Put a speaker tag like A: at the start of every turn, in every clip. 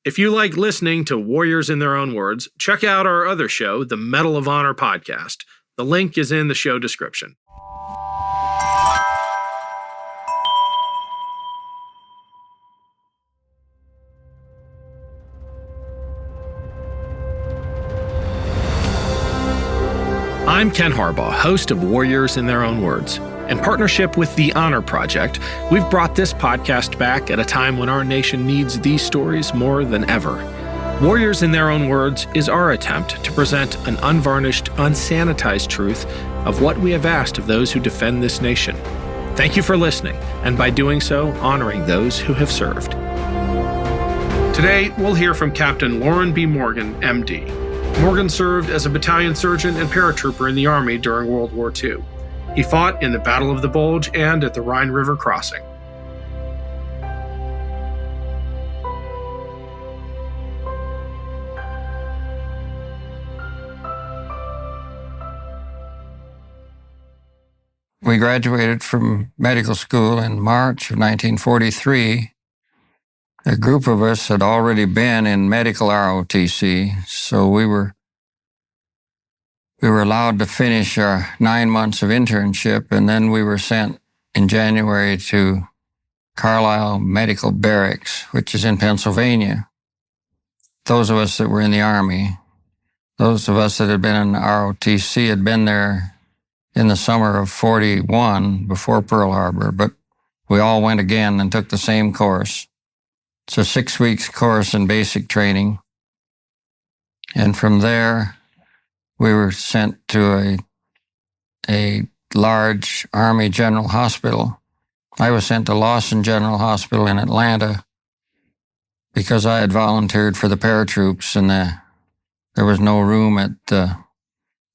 A: If you like listening to Warriors in Their Own Words, check out our other show, the Medal of Honor podcast. The link is in the show description. I'm Ken Harbaugh, host of Warriors in Their Own Words. In partnership with the Honor Project, we've brought this podcast back at a time when our nation needs these stories more than ever. Warriors in Their Own Words is our attempt to present an unvarnished, unsanitized truth of what we have asked of those who defend this nation. Thank you for listening, and by doing so, honoring those who have served. Today, we'll hear from Captain Loran B. Morgan, MD. Morgan served as a battalion surgeon and paratrooper in the Army during World War II. He fought in the Battle of the Bulge and at the Rhine River Crossing.
B: We graduated from medical school in March of 1943. A group of us had already been in medical ROTC, so we were allowed to finish our 9 months of internship, and then we were sent in January to Carlisle Medical Barracks, which is in Pennsylvania. Those of us that were in the Army, those of us that had been in ROTC had been there in the summer of 41 before Pearl Harbor, but we all went again and took the same course. It's a 6 weeks course in basic training. And from there, we were sent to a large Army General Hospital. I was sent to Lawson General Hospital in Atlanta because I had volunteered for the paratroops, and there was no room at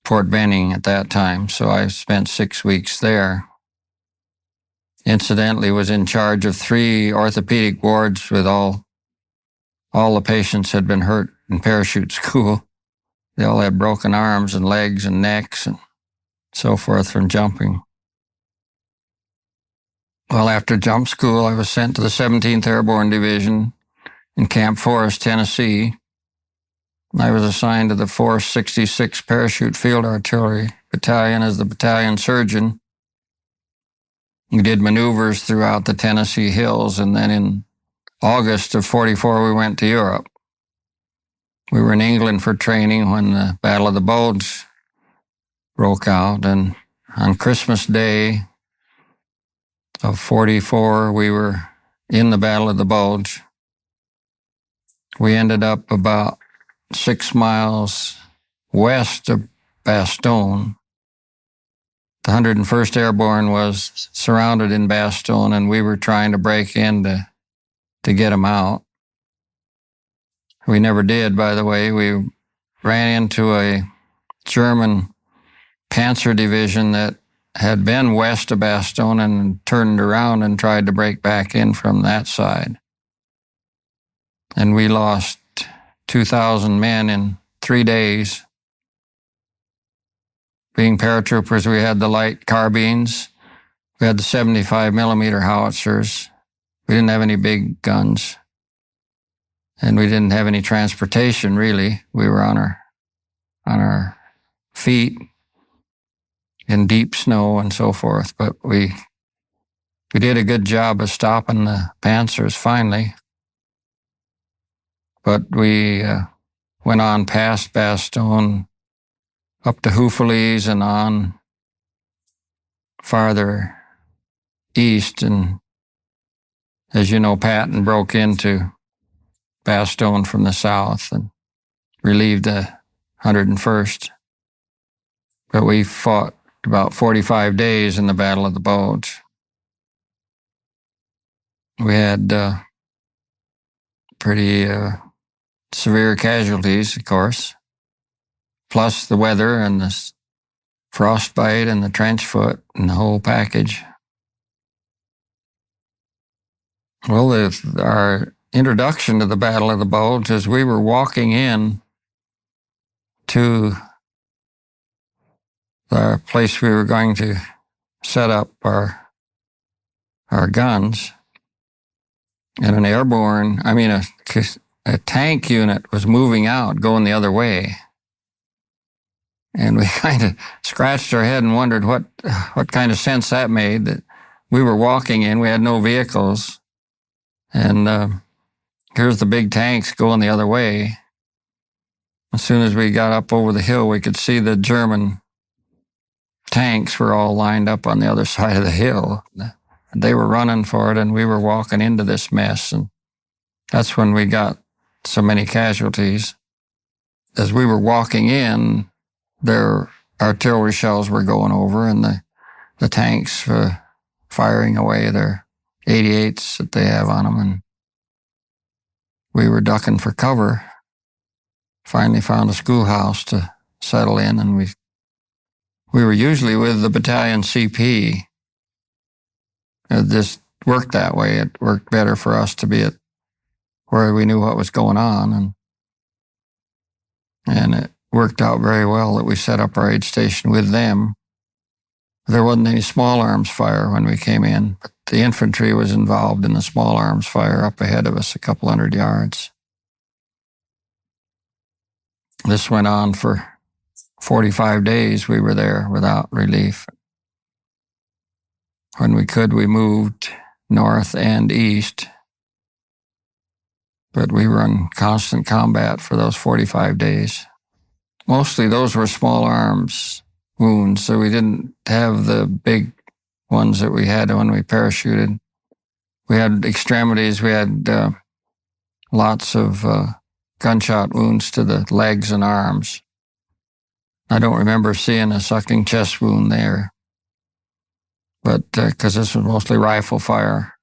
B: Fort Benning at that time, so I spent 6 weeks there. Incidentally, was in charge of 3 orthopedic wards with all the patients had been hurt in parachute school. They all had broken arms and legs and necks and so forth from jumping. Well, after jump school, I was sent to the 17th Airborne Division in Camp Forest, Tennessee. I was assigned to the 466 Parachute Field Artillery Battalion as the battalion surgeon. We did maneuvers throughout the Tennessee hills, and then in August of 44, we went to Europe. We were in England for training when the Battle of the Bulge broke out, and on Christmas Day of 44, we were in the Battle of the Bulge. We ended up about 6 miles west of Bastogne. The 101st Airborne was surrounded in Bastogne, and we were trying to break in to get them out. We never did, by the way. We ran into a German Panzer division that had been west of Bastogne and turned around and tried to break back in from that side. And we lost 2,000 men in 3 days. Being paratroopers, we had the light carbines. We had the 75 millimeter howitzers. We didn't have any big guns. And we didn't have any transportation, really. We were on our feet in deep snow and so forth. But we did a good job of stopping the Panzers finally. But we went on past Bastogne, up to Houffalize and on farther east. And as you know, Patton broke into Bastogne from the south and relieved the 101st. But we fought about 45 days in the Battle of the Bulge. We had pretty severe casualties, of course, plus the weather and the frostbite and the trench foot and the whole package. Well, our introduction to the Battle of the Bulge is we were walking in to the place we were going to set up our guns, and a a tank unit was moving out, going the other way. And we kind of scratched our head and wondered what kind of sense that made, that we were walking in, we had no vehicles, and here's the big tanks going the other way. As soon as we got up over the hill, we could see the German tanks were all lined up on the other side of the hill. They were running for it, and we were walking into this mess, and that's when we got so many casualties. As we were walking in, their artillery shells were going over, and the tanks were firing away their 88s that they have on them, and we were ducking for cover. Finally found a schoolhouse to settle in, and we were usually with the battalion CP. It just worked that way. It worked better for us to be at where we knew what was going on, and it worked out very well that we set up our aid station with them. There wasn't any small arms fire when we came in, but the infantry was involved in the small arms fire up ahead of us a couple hundred yards. This went on for 45 days. We were there without relief. When we could, we moved north and east, but we were in constant combat for those 45 days. Mostly those were small arms wounds, so we didn't have the big ones that we had when we parachuted. We had extremities. We had lots of gunshot wounds to the legs and arms. I don't remember seeing a sucking chest wound there, but because this was mostly rifle fire.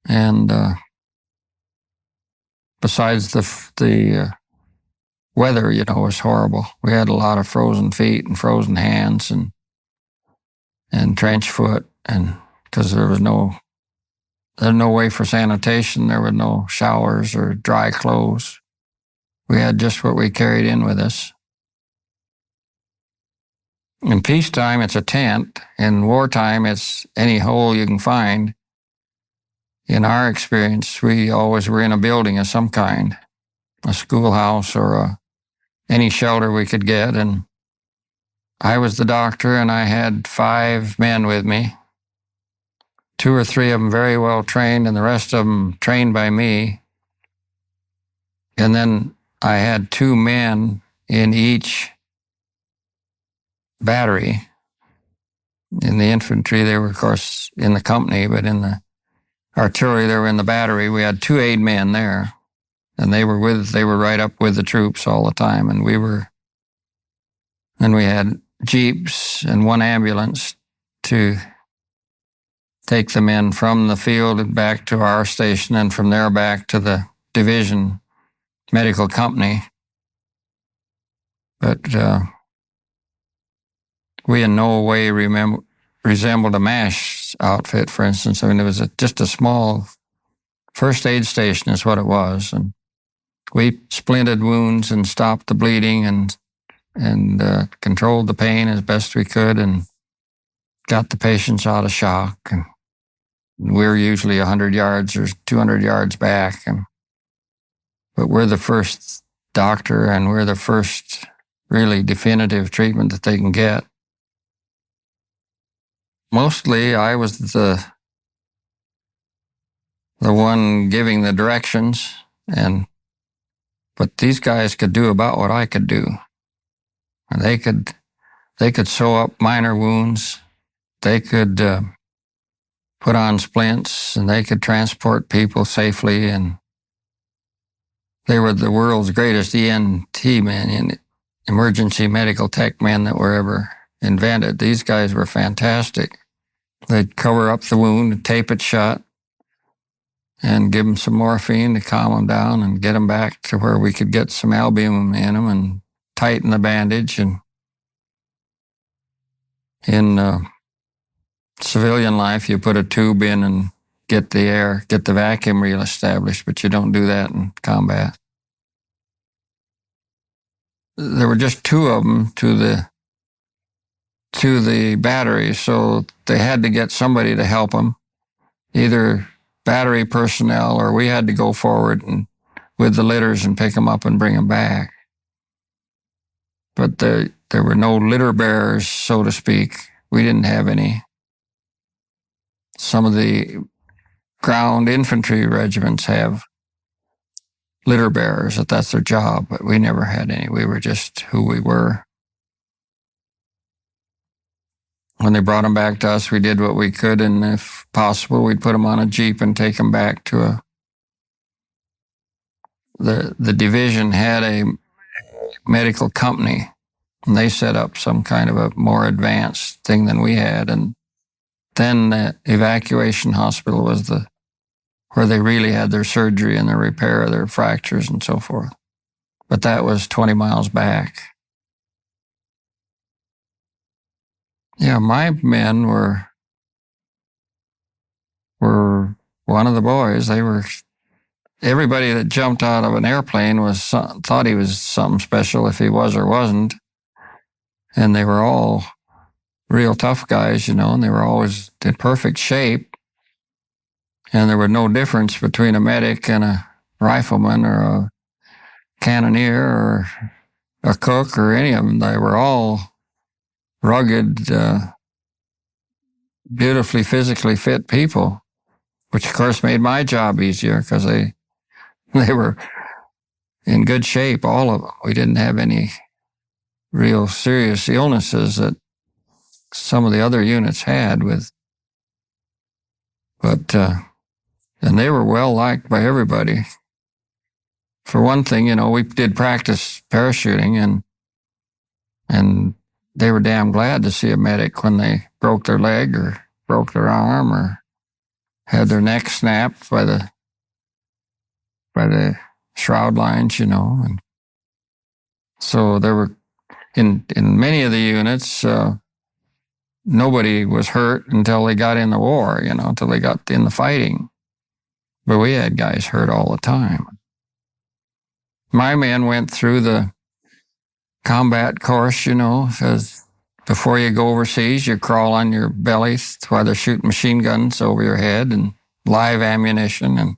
B: And besides the weather, was horrible. We had a lot of frozen feet and frozen hands and trench foot, and because there was no way for sanitation, there were no showers or dry clothes. We had just what we carried in with us. In peacetime, it's a tent. In wartime, it's any hole you can find. In our experience, we always were in a building of some kind, a schoolhouse or any shelter we could get. And I was the doctor, and I had 5 men with me. 2 or 3 of them very well trained, and the rest of them trained by me. And then I had 2 men in each battery. In the infantry, they were, of course, in the company, but in the artillery, they were in the battery. We had 2 aid men there, and they were right up with the troops all the time. And we had jeeps and 1 ambulance to take the men from the field and back to our station, and from there back to the division medical company. But we in no way resembled a MASH outfit, for instance. I mean, it was just a small first aid station is what it was. And we splinted wounds and stopped the bleeding and controlled the pain as best we could and got the patients out of shock. And we were usually 100 yards or 200 yards back. But we're the first doctor, and we're the first really definitive treatment that they can get. Mostly I was the one giving the directions, but these guys could do about what I could do. And they could sew up minor wounds. They could put on splints, and they could transport people safely. And they were the world's greatest ENT men, and emergency medical tech men that were ever invented. These guys were fantastic. They'd cover up the wound and tape it shut and give them some morphine to calm them down and get them back to where we could get some albumin in them and tighten the bandage. And in civilian life, you put a tube in and get the vacuum reestablished, but you don't do that in combat. There were just 2 of them to the battery, so they had to get somebody to help them. Either battery personnel, or we had to go forward and with the litters and pick them up and bring them back. But there were no litter bearers, so to speak. We didn't have any. Some of the ground infantry regiments have litter bearers, that's their job, but we never had any. We were just who we were. When they brought them back to us, we did what we could, and if possible, we'd put them on a Jeep and take them back to the division had a medical company, and they set up some kind of a more advanced thing than we had, and then the evacuation hospital was where they really had their surgery and their repair of their fractures and so forth. But that was 20 miles back. Yeah, my men were one of the boys. Everybody that jumped out of an airplane thought he was something special if he was or wasn't. And they were all real tough guys, and they were always in perfect shape. And there was no difference between a medic and a rifleman or a cannoneer or a cook or any of them. They were all rugged, beautifully physically fit people, which of course made my job easier because they were in good shape, all of them. We didn't have any real serious illnesses that some of the other units had and they were well liked by everybody. For one thing, we did practice parachuting and they were damn glad to see a medic when they broke their leg or broke their arm or had their neck snapped by the shroud lines, And so there were, in many of the units, nobody was hurt until they got in the war, until they got in the fighting. But we had guys hurt all the time. My men went through the combat course, because before you go overseas, you crawl on your belly while they're shooting machine guns over your head and live ammunition and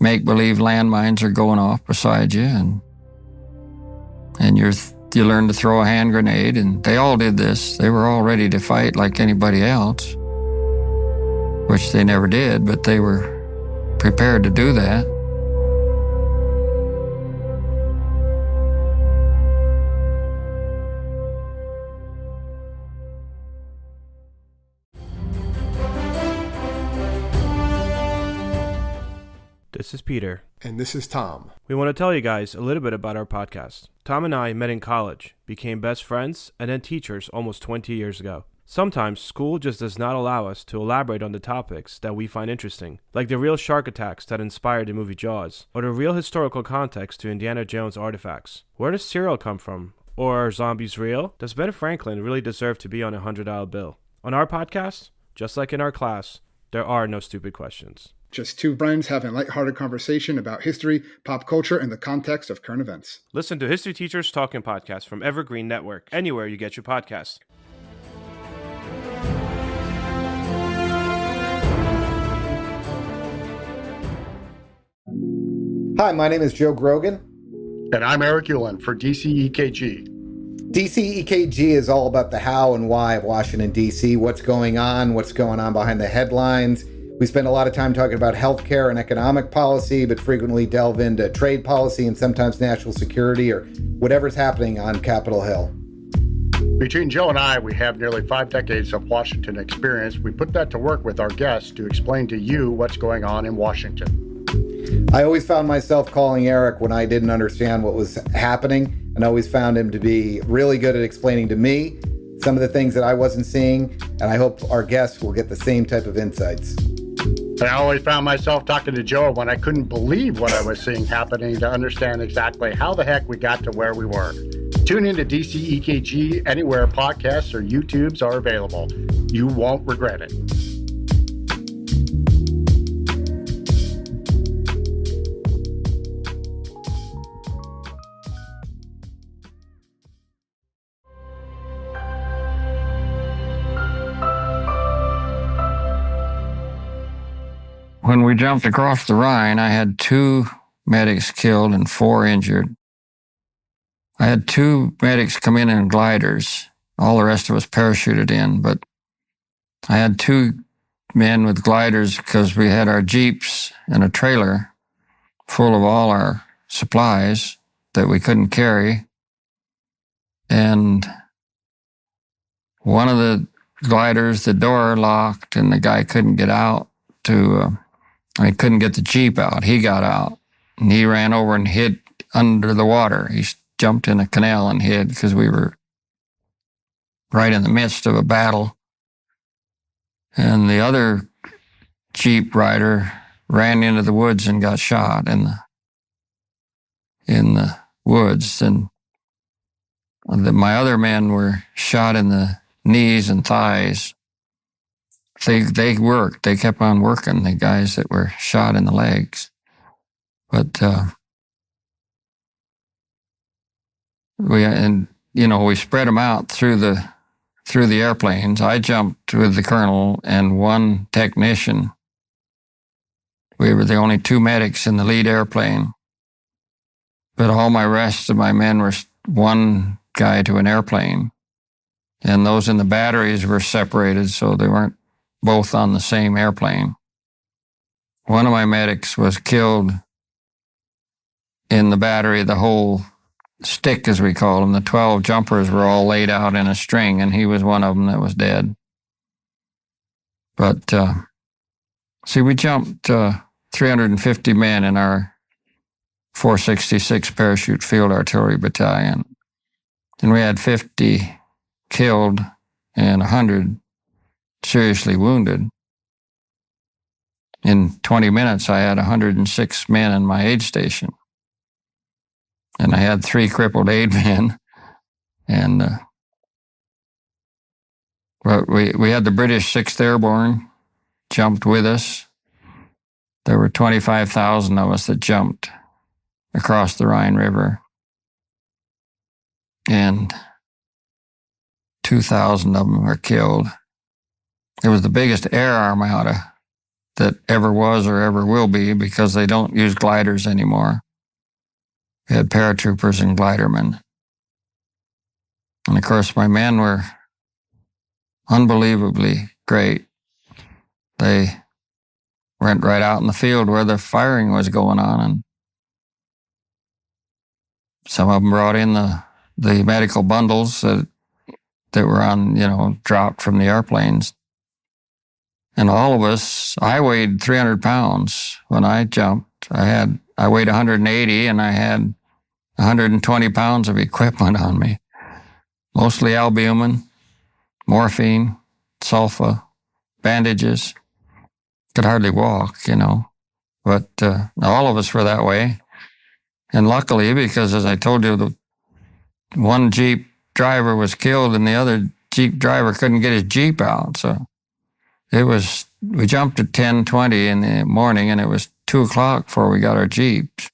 B: make-believe landmines are going off beside you. And you learn to throw a hand grenade, and they all did this. They were all ready to fight like anybody else, which they never did, but they were prepared to do that.
C: This is Peter.
D: And this is Tom.
C: We want to tell you guys a little bit about our podcast. Tom and I met in college, became best friends, and then teachers almost 20 years ago. Sometimes school just does not allow us to elaborate on the topics that we find interesting, like the real shark attacks that inspired the movie Jaws, or the real historical context to Indiana Jones artifacts. Where does cereal come from? Or are zombies real? Does Ben Franklin really deserve to be on a $100 bill? On our podcast, just like in our class, there are no stupid questions.
D: Just two friends having a lighthearted conversation about history, pop culture, and the context of current events.
C: Listen to History Teachers Talking Podcast from Evergreen Network, anywhere you get your podcasts.
E: Hi, my name is Joe Grogan.
F: And I'm Eric Ulan for DCEKG.
E: DCEKG is all about the how and why of Washington, D.C., what's going on behind the headlines. We spend a lot of time talking about healthcare and economic policy, but frequently delve into trade policy and sometimes national security or whatever's happening on Capitol Hill.
F: Between Joe and I, we have nearly 5 decades of Washington experience. We put that to work with our guests to explain to you what's going on in Washington.
E: I always found myself calling Eric when I didn't understand what was happening, and always found him to be really good at explaining to me some of the things that I wasn't seeing, and I hope our guests will get the same type of insights.
F: I always found myself talking to Joe when I couldn't believe what I was seeing happening to understand exactly how the heck we got to where we were. Tune into DCEKG anywhere podcasts or YouTubes are available. You won't regret it.
B: when we jumped across the Rhine, I had 2 medics killed and 4 injured. I had 2 medics come in gliders. All the rest of us parachuted in, but I had 2 men with gliders because we had our Jeeps and a trailer full of all our supplies that we couldn't carry. And one of the gliders, the door locked and the guy couldn't get out couldn't get the Jeep out. He got out and he ran over and hid under the water. He jumped in a canal and hid because we were right in the midst of a battle. And the other Jeep rider ran into the woods and got shot in the woods. And my other men were shot in the knees and thighs. They worked. They kept on working, the guys that were shot in the legs. But we spread them out through the airplanes. I jumped with the colonel and 1 technician. We were the only 2 medics in the lead airplane. But all my rest of my men were 1 guy to an airplane. And those in the batteries were separated, so they weren't both on the same airplane. One of my medics was killed in the battery. The whole stick, as we call them, the 12 jumpers were all laid out in a string, and he was one of them that was dead. But, we jumped 350 men in our 466 Parachute Field Artillery Battalion. And we had 50 killed and 100 seriously wounded. In 20 minutes, I had 106 men in my aid station. And I had 3 crippled aid men. And we had the British 6th Airborne jumped with us. There were 25,000 of us that jumped across the Rhine River. And 2,000 of them were killed. It was the biggest air armada that ever was or ever will be because they don't use gliders anymore. We had paratroopers and glidermen. And of course, my men were unbelievably great. They went right out in the field where the firing was going on, and some of them brought in the medical bundles that were on, dropped from the airplanes. And all of us, I weighed 300 pounds when I jumped. I weighed 180 and I had 120 pounds of equipment on me. Mostly albumin, morphine, sulfa, bandages. Could hardly walk, But all of us were that way. And luckily, because as I told you, the one Jeep driver was killed and the other Jeep driver couldn't get his Jeep out. So we jumped at 10:20 in the morning and it was 2:00 before we got our Jeeps.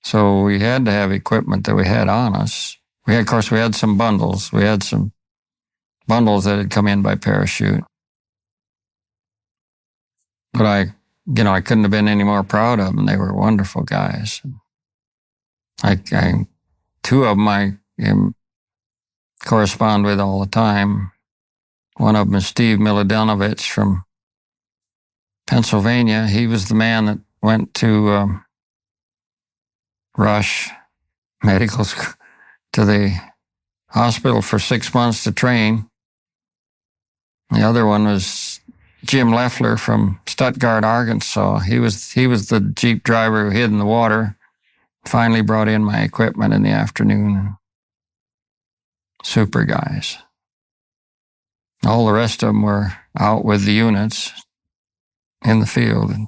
B: So we had to have equipment that we had on us. We had some bundles. We had some bundles that had come in by parachute. But I couldn't have been any more proud of them. They were wonderful guys. Two of them I correspond with all the time. One of them is Steve Miladinovich from Pennsylvania. He was the man that went to Rush Medical School, to the hospital for 6 months to train. The other one was Jim Leffler from Stuttgart, Arkansas. He was the Jeep driver who hid in the water. Finally brought in my equipment in the afternoon. Super guys. All the rest of them were out with the units in the field. And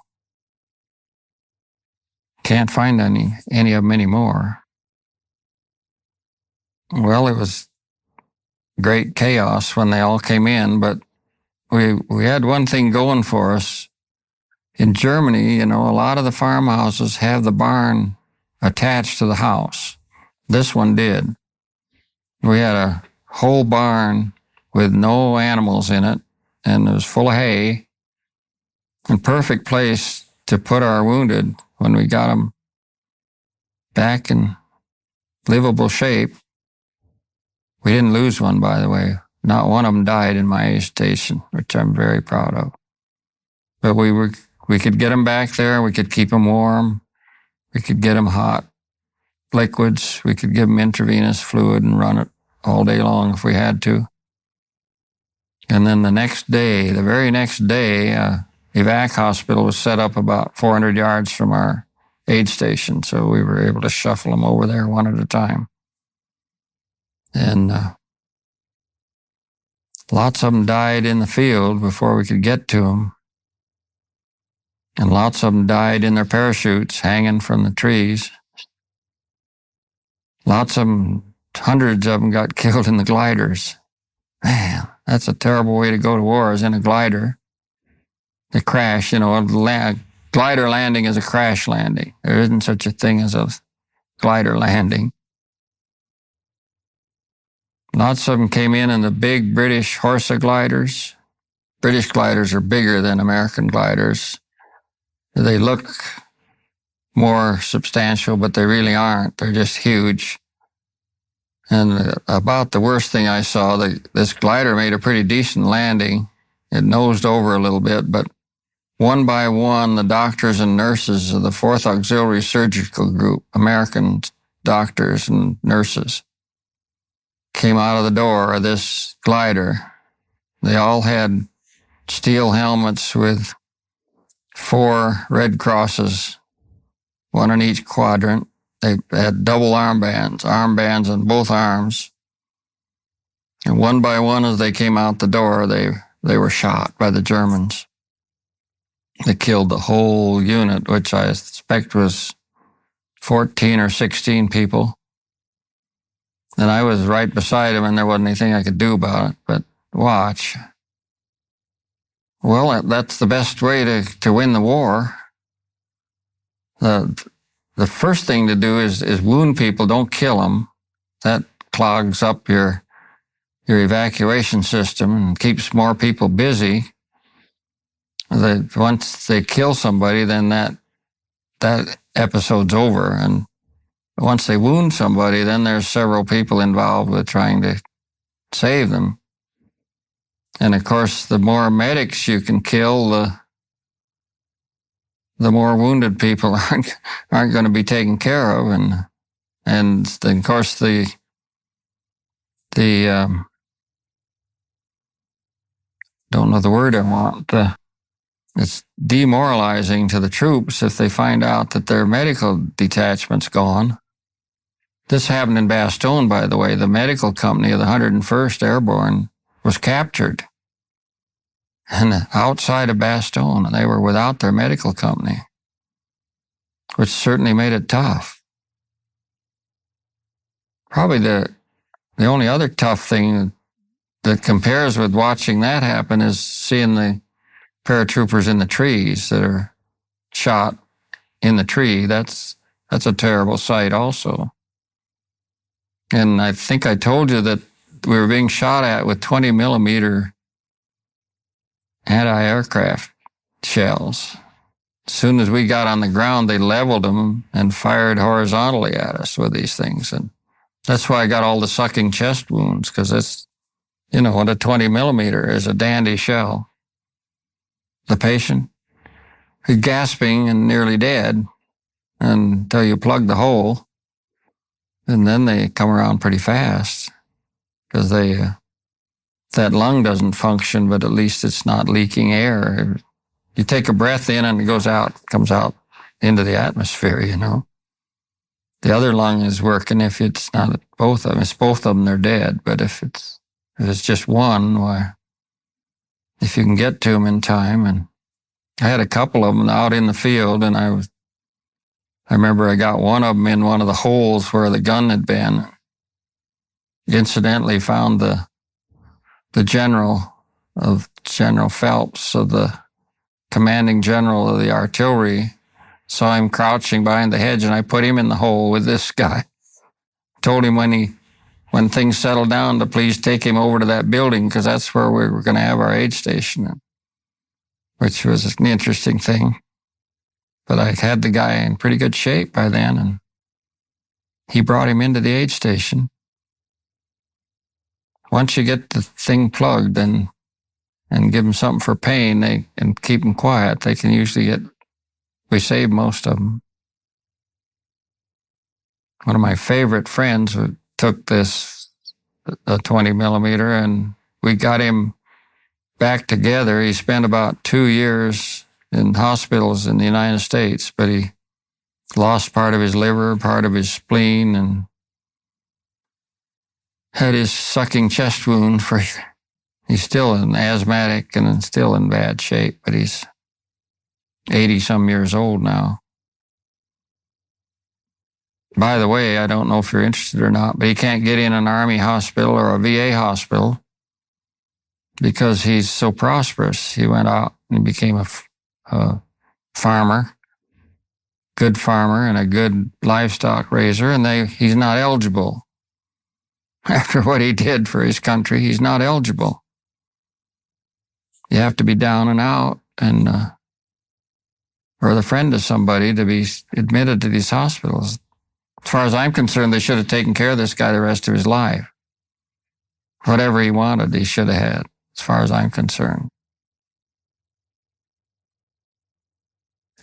B: can't find any of them anymore. Well, it was great chaos when they all came in, but we had one thing going for us. In Germany, a lot of the farmhouses have the barn attached to the house. This one did. We had a whole barn with no animals in it, and it was full of hay. and perfect place to put our wounded when we got them back in livable shape. We didn't lose one, by the way. Not one of them died in my aid station, which I'm very proud of. But we could get them back there. We could keep them warm. We could get them hot liquids. We could give them intravenous fluid and run it all day long if we had to. And then the next day, the very next day, evac hospital was set up about 400 yards from our aid station, so we were able to shuffle them over there one at a time. And lots of them died in the field before we could get to them. And lots of them died in their parachutes hanging from the trees. Lots of them, hundreds of them got killed in the gliders. Man, that's a terrible way to go to war, is in a glider. They crash, a glider landing is a crash landing. There isn't such a thing as a glider landing. Lots of them came in the big British Horsa gliders. British gliders are bigger than American gliders. They look more substantial, but they really aren't. They're just huge. And about the worst thing I saw, this glider made a pretty decent landing. It nosed over a little bit, but one by one, the doctors and nurses of the 4th Auxiliary Surgical Group, American doctors and nurses, came out of the door of this glider. They all had steel helmets with 4 red crosses, one in each quadrant. They had double armbands on both arms. And one by one, as they came out the door, they were shot by the Germans. They killed the whole unit, which I suspect was 14 or 16 people. And I was right beside him, and there wasn't anything I could do about it, but watch. Well, that's the best way to win the war. The first thing to do is wound people, don't kill them. That clogs up your evacuation system and keeps more people busy. Once they kill somebody, then that episode's over. And once they wound somebody, then there's several people involved with trying to save them. And of course, the more medics you can kill, the more wounded people aren't going to be taken care of. And then, of course, the don't know the word I want. It's demoralizing to the troops if they find out that their medical detachment's gone. This happened in Bastogne, by the way. The medical company of the 101st Airborne was captured. And outside of Bastogne, they were without their medical company, which certainly made it tough. Probably the only other tough thing that compares with watching that happen is seeing the paratroopers in the trees that are shot in the tree. That's a terrible sight also. And I think I told you that we were being shot at with 20 millimeter anti-aircraft shells. As soon as we got on the ground, they leveled them and fired horizontally at us with these things. And that's why I got all the sucking chest wounds, because it's, what a 20 millimeter is, a dandy shell. The patient, he's gasping and nearly dead until you plug the hole. And then they come around pretty fast because that lung doesn't function, but at least it's not leaking air. You take a breath in and it goes out, comes out into the atmosphere, The other lung is working. If it's not both of them, it's both of them, they're dead. But if it's just one, why, if you can get to them in time. And I had a couple of them out in the field, and I remember I got one of them in one of the holes where the gun had been. Incidentally found the general Phelps, so the commanding general of the artillery, saw him crouching behind the hedge, and I put him in the hole with this guy. Told him when things settled down to please take him over to that building, because that's where we were going to have our aid station. which was an interesting thing. But I had the guy in pretty good shape by then, and he brought him into the aid station. Once you get the thing plugged and give them something for pain, and keep them quiet, they can usually we saved most of them. One of my favorite friends took a 20 millimeter, and we got him back together. He spent about 2 years in hospitals in the United States, but he lost part of his liver, part of his spleen, and had his sucking chest wound he's still an asthmatic and still in bad shape, but he's 80-some years old now. By the way, I don't know if you're interested or not, but he can't get in an Army hospital or a VA hospital because he's so prosperous. He went out and became a farmer, good farmer and a good livestock raiser, and he's not eligible. After what he did for his country, he's not eligible. You have to be down and out or the friend of somebody to be admitted to these hospitals. As far as I'm concerned, they should have taken care of this guy the rest of his life. Whatever he wanted, he should have had, as far as I'm concerned.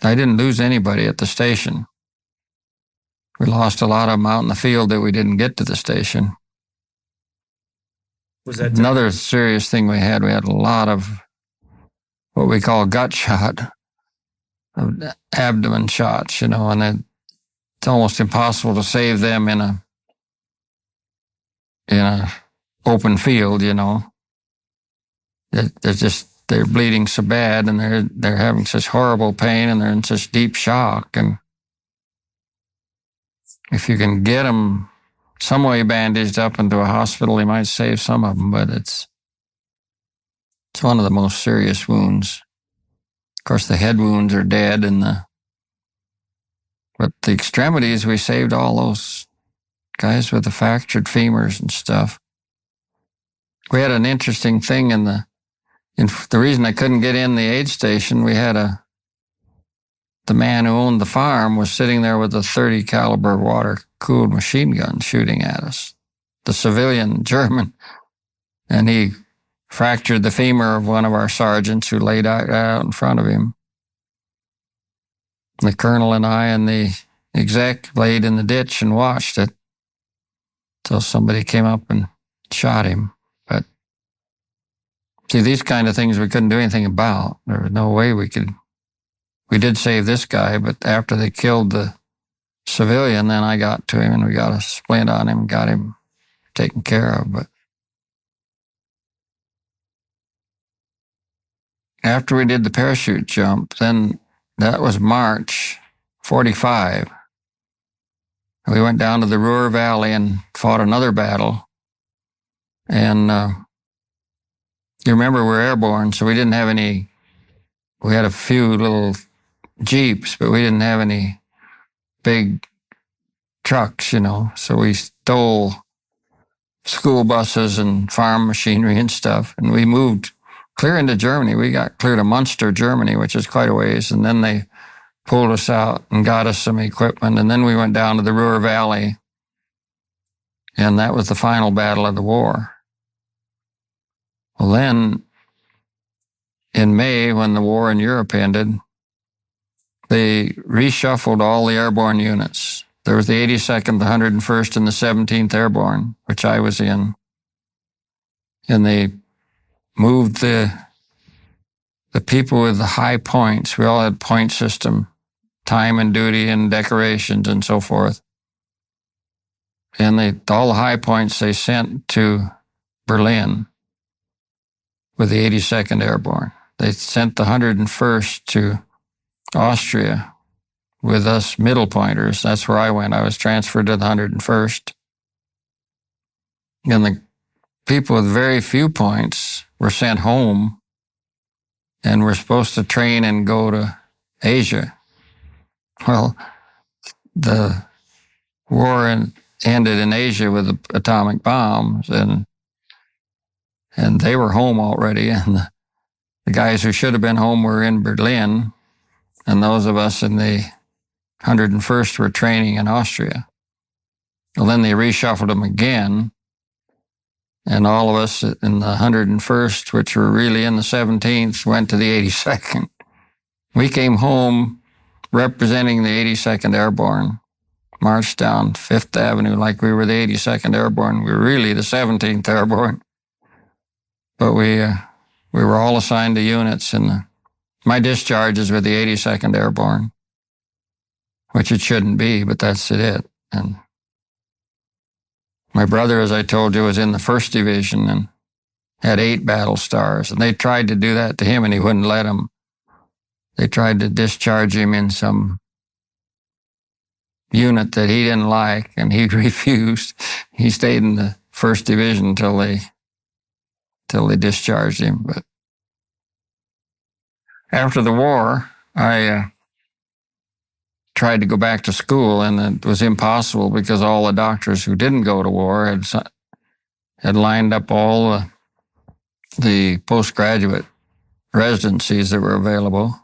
B: I didn't lose anybody at the station. We lost a lot of them out in the field that we didn't get to the station.
C: Was that
B: another serious thing we had a lot of what we call gut shot, abdomen shots, and it's almost impossible to save them in a open field, They're bleeding so bad, and they're having such horrible pain, and they're in such deep shock. And if you can get them some way bandaged up into a hospital, you might save some of them, but it's one of the most serious wounds. Of course, the head wounds are dead, but the extremities, we saved all those guys with the fractured femurs and stuff. We had an interesting thing the reason I couldn't get in the aid station, we had the man who owned the farm was sitting there with a 30 caliber water-cooled machine gun shooting at us, the civilian German, and he fractured the femur of one of our sergeants who laid out in front of him. The colonel and I and the exec laid in the ditch and watched it until somebody came up and shot him. But see, these kind of things we couldn't do anything about. There was no way we could. We did save this guy, but after they killed the civilian, then I got to him and we got a splint on him and got him taken care of. But after we did the parachute jump, then that was March 45. We went down to the Ruhr Valley and fought another battle. And you remember we're airborne, so we didn't have any. We had a few little Jeeps, but we didn't have any big trucks, So we stole school buses and farm machinery and stuff, and we moved clear into Germany. We got clear to Munster, Germany, which is quite a ways, and then they pulled us out and got us some equipment, and then we went down to the Ruhr Valley, and that was the final battle of the war. Well, then, in May, when the war in Europe ended, they reshuffled all the airborne units. There was the 82nd, the 101st, and the 17th Airborne, which I was in. And they moved the people with the high points. We all had point system, time and duty and decorations and so forth. And all the high points they sent to Berlin with the 82nd Airborne. They sent the 101st to Austria with us middle pointers. That's where I went. I was transferred to the 101st. And the people with very few points were sent home and were supposed to train and go to Asia. Well, the war ended in Asia with the atomic bombs, and they were home already, and the guys who should have been home were in Berlin, and those of us in the 101st were training in Austria. Well, then they reshuffled them again, and all of us in the 101st, which were really in the 17th, went to the 82nd. We came home representing the 82nd Airborne, marched down 5th Avenue like we were the 82nd Airborne. We were really the 17th Airborne. But we were all assigned to units, and my discharges were the 82nd Airborne, which it shouldn't be, but that's it. And my brother, as I told you, was in the 1st Division and had 8 battle stars, and they tried to do that to him, and he wouldn't let them. They tried to discharge him in some unit that he didn't like, and he refused. He stayed in the 1st Division until they discharged him. But after the war, I tried to go back to school, and it was impossible because all the doctors who didn't go to war had lined up all the postgraduate residencies that were available.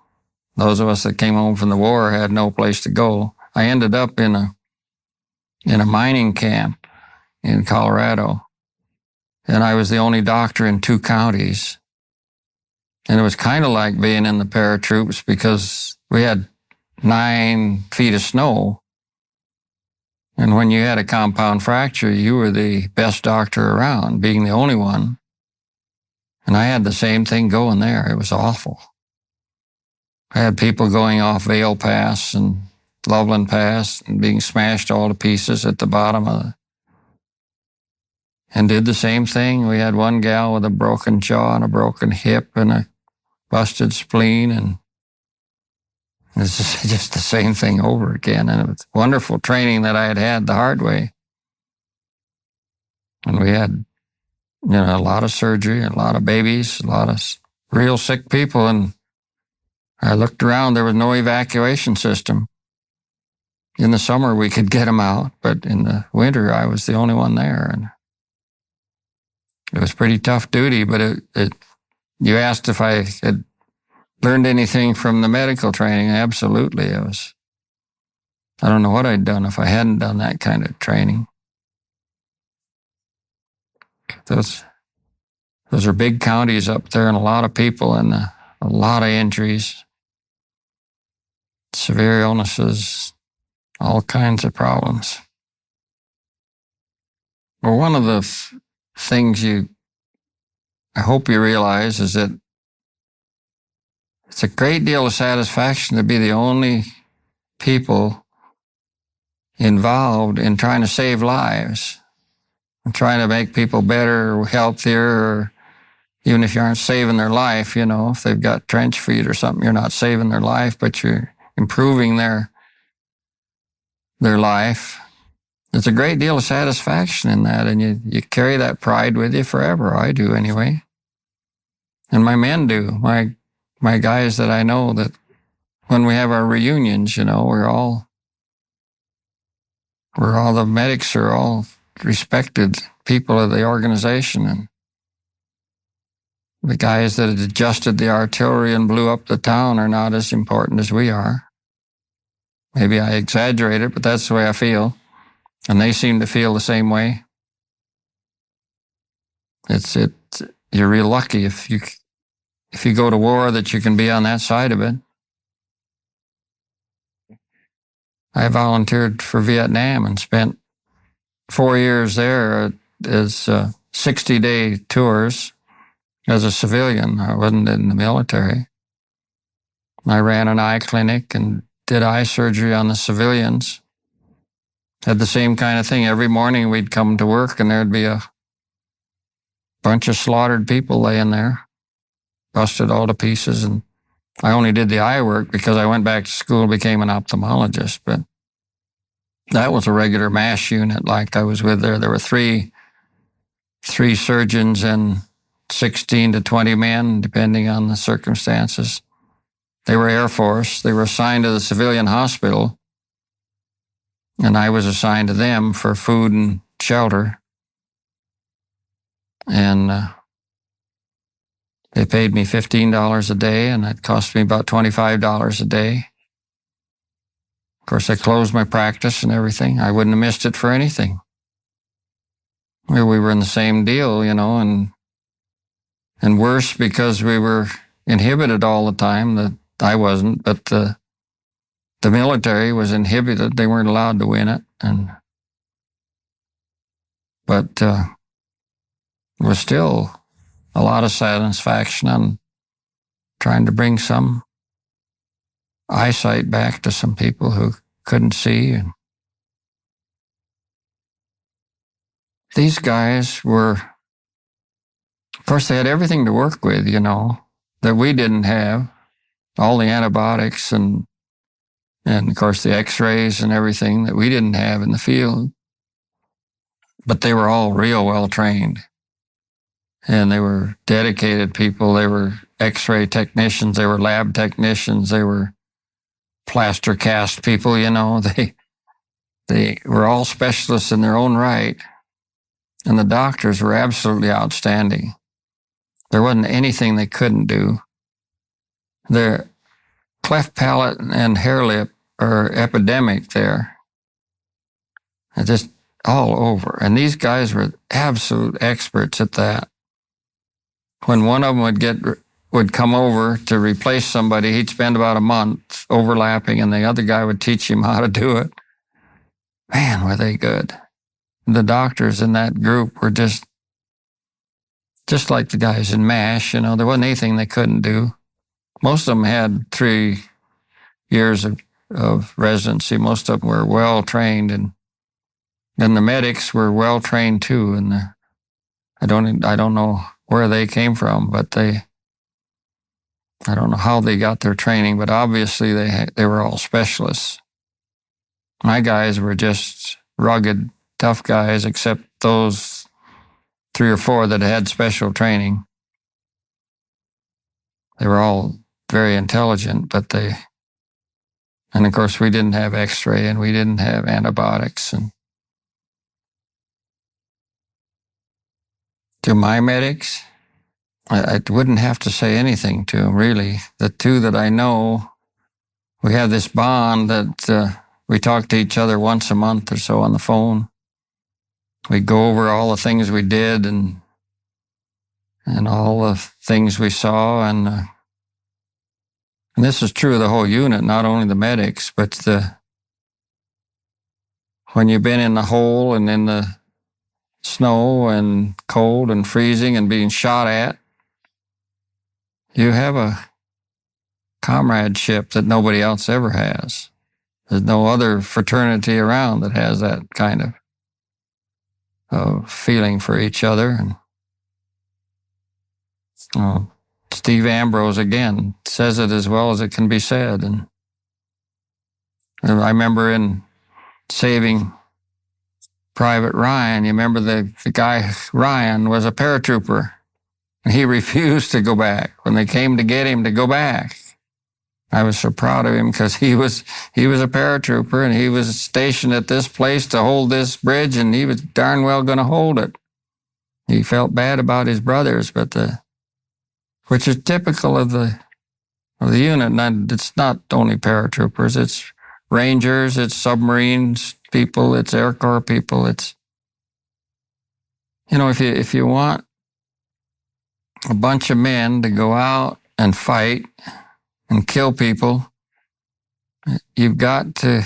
B: Those of us that came home from the war had no place to go. I ended up in a mining camp in Colorado, and I was the only doctor in 2 counties. And it was kind of like being in the paratroops because we had 9 feet of snow. And when you had a compound fracture, you were the best doctor around, being the only one. And I had the same thing going there. It was awful. I had people going off Vail Pass and Loveland Pass and being smashed all to pieces at the bottom of and did the same thing. We had one gal with a broken jaw and a broken hip and a busted spleen, and it's just the same thing over again. And it was wonderful training that I had the hard way. And we had, a lot of surgery, a lot of babies, a lot of real sick people. And I looked around, there was no evacuation system. In the summer, we could get them out, but in the winter, I was the only one there. And it was pretty tough duty, but you asked if I had learned anything from the medical training. Absolutely. I don't know what I'd done if I hadn't done that kind of training. Those are big counties up there and a lot of people and a lot of injuries, severe illnesses, all kinds of problems. Well, one of the things I hope you realize is that it's a great deal of satisfaction to be the only people involved in trying to save lives and trying to make people better or healthier, or even if you aren't saving their life, if they've got trench feet or something, you're not saving their life, but you're improving their life. There's a great deal of satisfaction in that, and you carry that pride with you forever. I do anyway. And my men do. My guys that I know, that when we have our reunions, we're all the medics are all respected people of the organization, and the guys that had adjusted the artillery and blew up the town are not as important as we are. Maybe I exaggerate it, but that's the way I feel. And they seem to feel the same way. You're real lucky if you go to war that you can be on that side of it. I volunteered for Vietnam and spent 4 years there as 60-day tours as a civilian. I wasn't in the military. I ran an eye clinic and did eye surgery on the civilians. Had the same kind of thing. Every morning we'd come to work and there'd be a bunch of slaughtered people laying there, busted all to pieces. And I only did the eye work because I went back to school and became an ophthalmologist. But that was a regular MASH unit like I was with there. There were three surgeons and 16 to 20 men, depending on the circumstances. They were Air Force. They were assigned to the civilian hospital, and I was assigned to them for food and shelter. And They paid me $15 a day, and that cost me about $25 a day. Of course, I closed my practice and everything. I wouldn't have missed it for anything. We were in the same deal, and worse because we were inhibited all the time. That I wasn't, but the military was inhibited. They weren't allowed to win it, but there was still a lot of satisfaction on trying to bring some eyesight back to some people who couldn't see. And these guys were, of course, they had everything to work with, that we didn't have. All the antibiotics and of course the x-rays and everything that we didn't have in the field. But they were all real well trained. And they were dedicated people. They were x-ray technicians. They were lab technicians. They were plaster cast people, They were all specialists in their own right. And the doctors were absolutely outstanding. There wasn't anything they couldn't do. Their cleft palate and hair lip are epidemic there. It's just all over. And these guys were absolute experts at that. When one of them would come over to replace somebody, he'd spend about a month overlapping, and the other guy would teach him how to do it. Man, were they good. The doctors in that group were just like the guys in MASH, there wasn't anything they couldn't do. Most of them had 3 years of residency. Most of them were well trained, and the medics were well trained too. And I don't know where they came from, but I don't know how they got their training, but obviously they were all specialists. My guys were just rugged, tough guys, except those 3 or 4 that had special training. They were all very intelligent, and of course we didn't have x-ray and we didn't have antibiotics. And to my medics, I wouldn't have to say anything to them, really. The 2 that I know, we have this bond that we talk to each other once a month or so on the phone. We go over all the things we did and all the things we saw. And this is true of the whole unit, not only the medics, but when you've been in the hole and in the snow and cold and freezing and being shot at, you have a comradeship that nobody else ever has. There's no other fraternity around that has that kind of feeling for each other. And Steve Ambrose, again, says it as well as it can be said. And I remember in saving Private Ryan, you remember the guy, Ryan, was a paratrooper. And he refused to go back when they came to get him to go back. I was so proud of him because he was a paratrooper and he was stationed at this place to hold this bridge, and he was darn well going to hold it. He felt bad about his brothers, which is typical of the unit. And it's not only paratroopers; it's Rangers, it's submarines people, it's Air Corps people. It's if you want a bunch of men to go out and fight and kill people, you've got to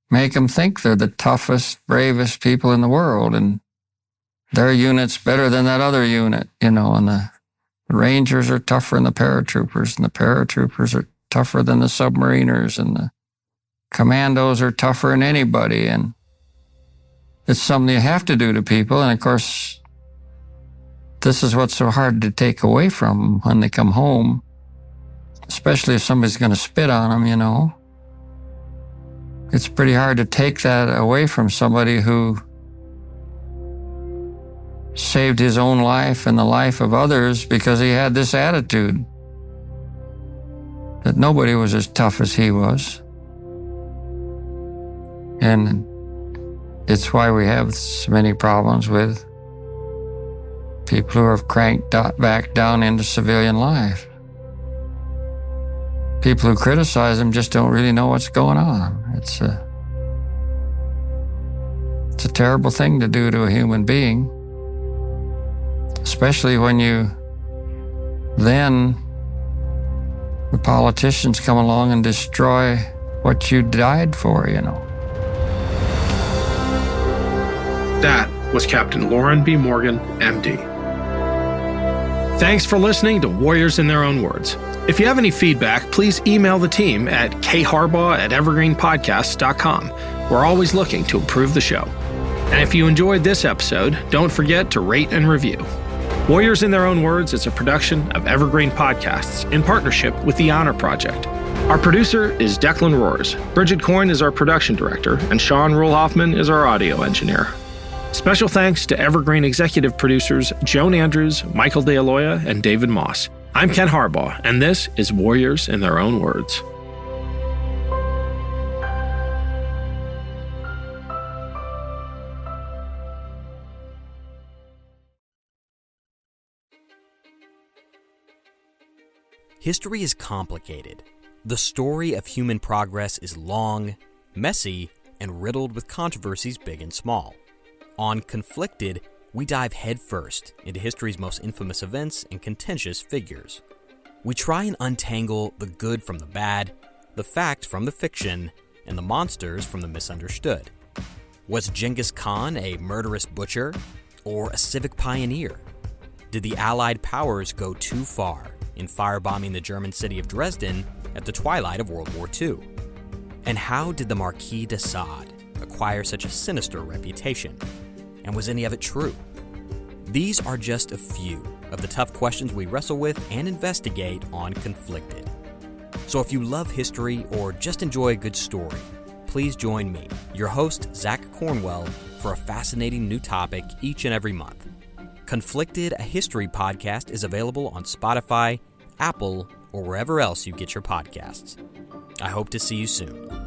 B: make them think they're the toughest, bravest people in the world, and their unit's better than that other unit, and the Rangers are tougher than the paratroopers, and the paratroopers are tougher than the submariners, and the commandos are tougher than anybody. And it's something you have to do to people, and of course, this is what's so hard to take away from them when they come home, especially if somebody's going to spit on them, It's pretty hard to take that away from somebody who saved his own life and the life of others because he had this attitude that nobody was as tough as he was. And it's why we have so many problems with people who are cranked back down into civilian life. People who criticize them just don't really know what's going on. It's a terrible thing to do to a human being, especially when the politicians come along and destroy what you died for,
A: That was Captain Loran B. Morgan, MD. Thanks for listening to Warriors in Their Own Words. If you have any feedback, please email the team at kharbaugh@evergreenpodcasts.com. We're always looking to improve the show. And if you enjoyed this episode, don't forget to rate and review. Warriors in Their Own Words is a production of Evergreen Podcasts in partnership with the Honor Project. Our producer is Declan Roars. Bridget Coyne is our production director, and Sean Rule-Hoffman is our audio engineer. Special thanks to Evergreen executive producers Joan Andrews, Michael DeAloya, and David Moss. I'm Ken Harbaugh, and this is Warriors in Their Own Words.
G: History is complicated. The story of human progress is long, messy, and riddled with controversies big and small. On Conflicted, we dive headfirst into history's most infamous events and contentious figures. We try and untangle the good from the bad, the fact from the fiction, and the monsters from the misunderstood. Was Genghis Khan a murderous butcher or a civic pioneer? Did the Allied powers go too far in firebombing the German city of Dresden at the twilight of World War II? And how did the Marquis de Sade acquire such a sinister reputation? And was any of it true? These are just a few of the tough questions we wrestle with and investigate on Conflicted. So if you love history or just enjoy a good story, please join me, your host, Zach Cornwell, for a fascinating new topic each and every month. Conflicted, a history podcast, is available on Spotify, Apple, or wherever else you get your podcasts. I hope to see you soon.